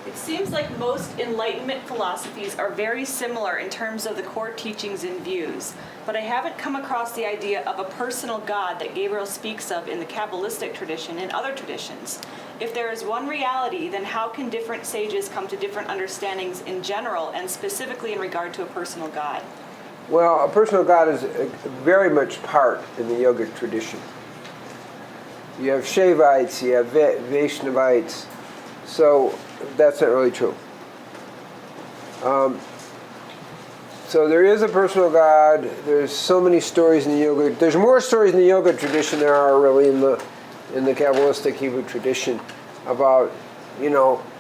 It seems like most Enlightenment philosophies are very similar in terms of the core teachings and views, but I haven't come across the idea of a personal God that Gabriel speaks of in the Kabbalistic tradition and other traditions. If there is one reality, then how can different sages come to different understandings in general and specifically in regard to a personal God? Well, a personal God is very much part in the yogic tradition. You have Shaivites, you have Vaishnavites, so that's not really true. So there is a personal God. There's so many stories in the yoga. There's more stories in the yoga tradition than there are really in the Kabbalistic Hebrew tradition about,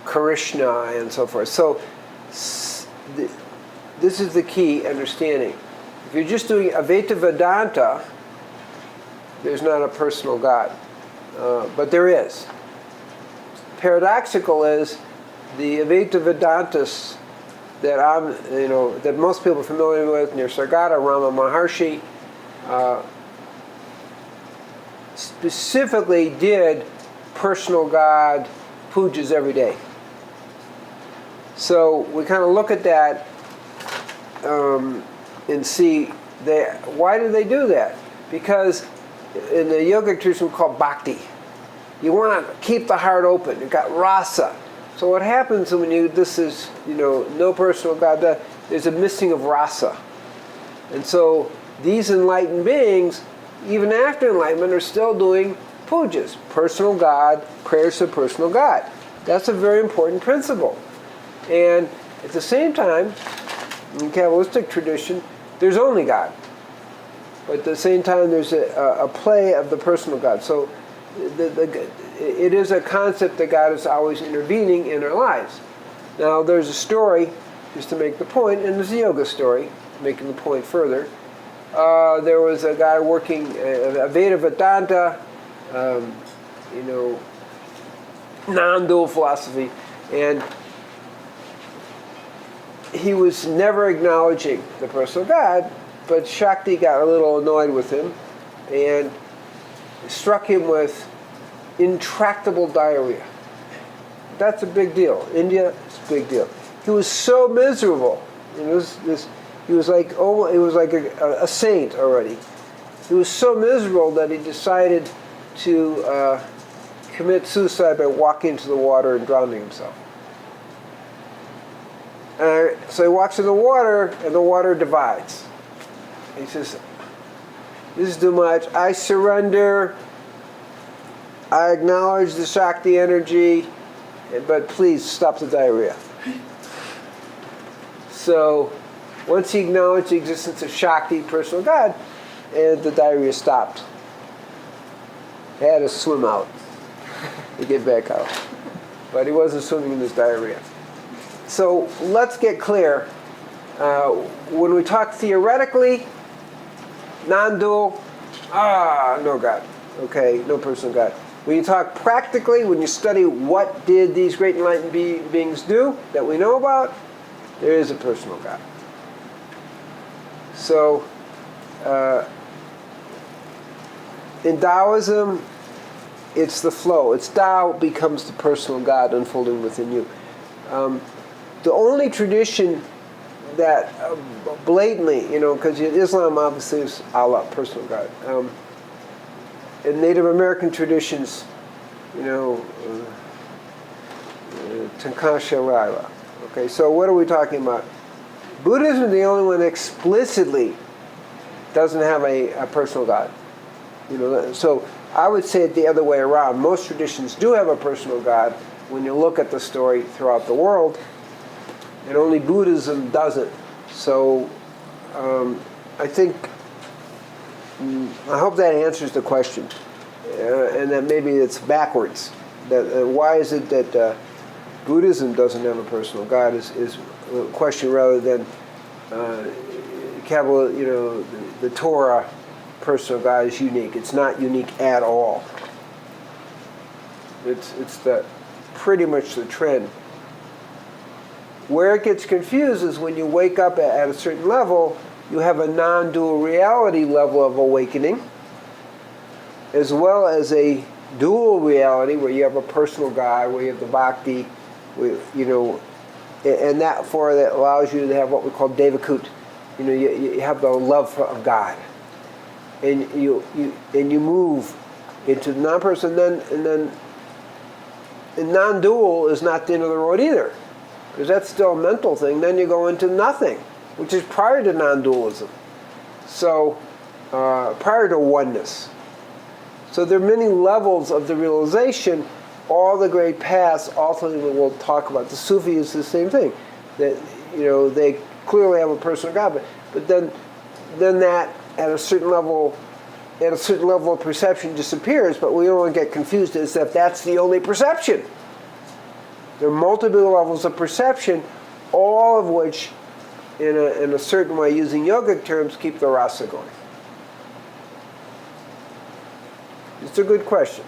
Krishna and so forth. So this is the key understanding. If you're just doing Advaita Vedanta, there's not a personal God, but there is. Paradoxical is the Advaita Vedantists that most people are familiar with, Nisargadatta, Rama Maharshi, specifically did personal God pujas every day. So we kind of look at that and see why do they do that? Because in the yogic tradition we call bhakti. You want to keep the heart open. You've got rasa. So what happens when no personal God, there's a missing of rasa. And so these enlightened beings, even after enlightenment, are still doing pujas, personal God, prayers to personal God. That's a very important principle. And at the same time, in Kabbalistic tradition, there's only God. But at the same time, there's a play of the personal God. So it is a concept that God is always intervening in our lives. Now, there's a story, just to make the point, and there's a yoga story, making the point further. There was a guy working Advaita Vedanta, non-dual philosophy, and he was never acknowledging the personal God, but Shakti got a little annoyed with him and struck him with intractable diarrhea. That's a big deal. India, it's a big deal. He was so miserable. He was like a saint already. He was so miserable that he decided to commit suicide by walking into the water and drowning himself. So he walks in the water, and the water divides. He says, "This is too much. I surrender. I acknowledge the Shakti energy, but please stop the diarrhea." So once he acknowledged the existence of Shakti, personal God, and the diarrhea stopped. He had to swim out to get back out. But he wasn't swimming in his diarrhea. So let's get clear. When we talk theoretically, non-dual, no God. Okay, no personal God. When you talk practically, when you study what did these great enlightened beings do that we know about, there is a personal God. So, in Taoism, it's the flow. It's Tao becomes the personal God unfolding within you. The only tradition that blatantly, because Islam obviously is Allah, personal God. In Native American traditions, Tankasha. Okay, so what are we talking about? Buddhism is the only one that explicitly doesn't have a personal God. So I would say it the other way around. Most traditions do have a personal God when you look at the story throughout the world, and only Buddhism doesn't. So I think, I hope that answers the question, and that maybe it's backwards. That why is it that Buddhism doesn't have a personal God is a question rather than Kabbalah. The Torah personal God is unique. It's not unique at all. It's pretty much the trend. Where it gets confused is when you wake up at a certain level, you have a non-dual reality level of awakening, as well as a dual reality where you have a personal God, where you have the bhakti, And that allows you to have what we call devakut. You have the love of God, and you move into the non-person, and non-dual is not the end of the road either, because that's still a mental thing. Then you go into nothing, which is prior to non-dualism. So prior to oneness. So there are many levels of the realization. All the great paths ultimately will talk about. The Sufi is the same thing. That they clearly have a personal God, but then that at a certain level of perception disappears. But we don't want to get confused as if that's the only perception. There are multiple levels of perception, all of which, in a certain way, using yogic terms, keep the rasa going. It's a good question.